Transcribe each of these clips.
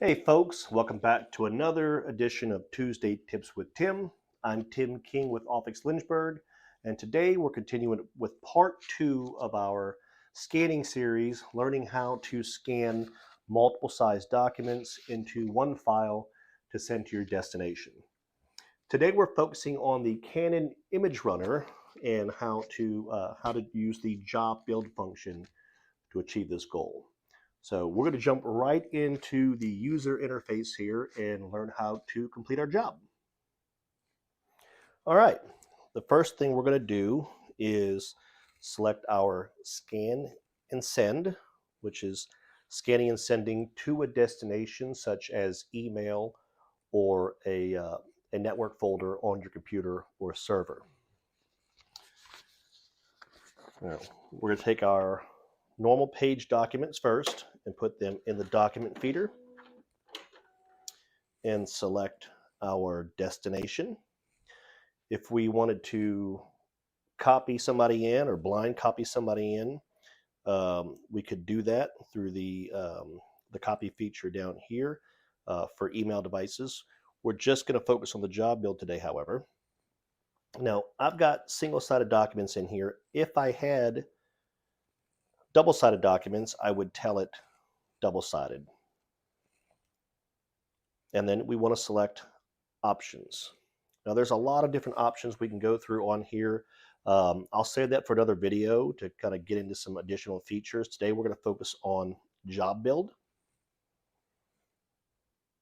Hey folks, welcome back to another edition of Tuesday Tips with Tim. I'm Tim King with Office Lynchburg, and today we're continuing with part 2 of our scanning series, learning how to scan multiple size documents into one file to send to your destination. Today we're focusing on the Canon imageRUNNER and how to use the job build function to achieve this goal. So we're going to jump right into the user interface here and learn how to complete our job. All right, the first thing we're going to do is select our scan and send, which is scanning and sending to a destination such as email or a network folder on your computer or server. Now, we're going to take our normal page documents first and put them in the document feeder and select our destination. If we wanted to copy somebody in or blind copy somebody in, we could do that through the copy feature down here for email devices. We're just going to focus on the job build today, however. Now, I've got single-sided documents in here. If I had double-sided documents, I would tell it double-sided. And then we want to select options. Now there's a lot of different options we can go through on here. I'll save that for another video to kind of get into some additional features. Today we're going to focus on job build.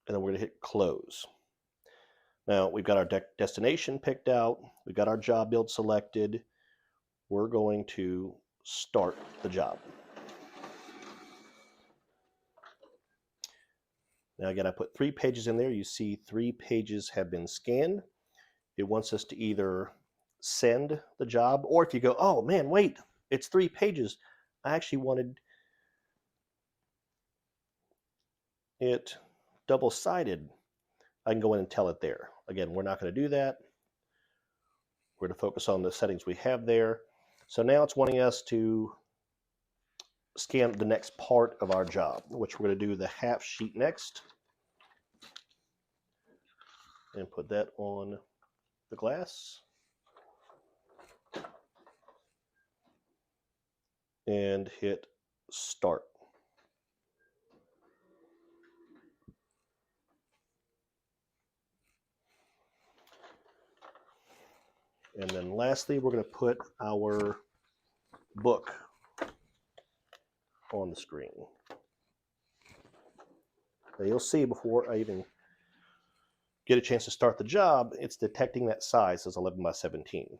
And then we're going to hit close. Now we've got our destination picked out. We've got our job build selected. We're going to start the job. Now again, I put 3 pages in there. You see 3 pages have been scanned. It wants us to either send the job, or if you go, oh man, wait, it's 3 pages. I actually wanted it double-sided. I can go in and tell it there. Again, we're not going to do that. We're going to focus on the settings we have there. So now it's wanting us to scan the next part of our job, which we're going to do the half sheet next. And put that on the glass. And hit start. And then lastly, we're going to put our book on the screen. Now you'll see before I even get a chance to start the job, it's detecting that size as 11 by 17.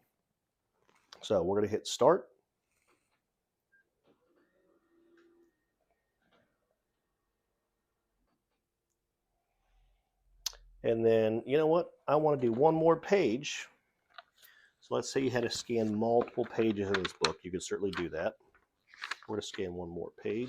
So we're going to hit start. And then, you know what? I want to do one more page. So let's say you had to scan multiple pages of this book. You could certainly do that. We're going to scan one more page.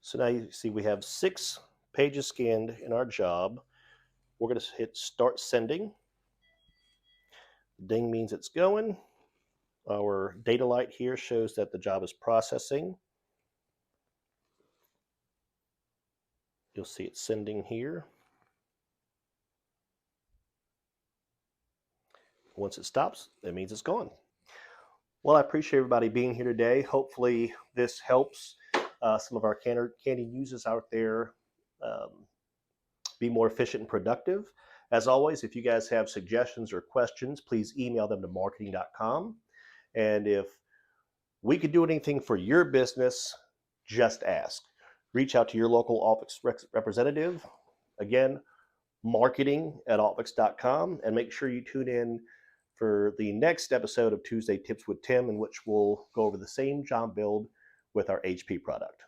So now you see we have 6 pages scanned in our job. We're going to hit start sending. Ding means it's going. Our data light here shows that the job is processing. You'll see it sending here. Once it stops, that means it's gone. Well, I appreciate everybody being here today. Hopefully this helps some of our Canon users out there be more efficient and productive. As always, if you guys have suggestions or questions, please email them to marketing.com. And if we could do anything for your business, just ask. Reach out to your local office representative. Again, marketing@office.com, and make sure you tune in for the next episode of Tuesday Tips with Tim, in which we'll go over the same job build with our HP product.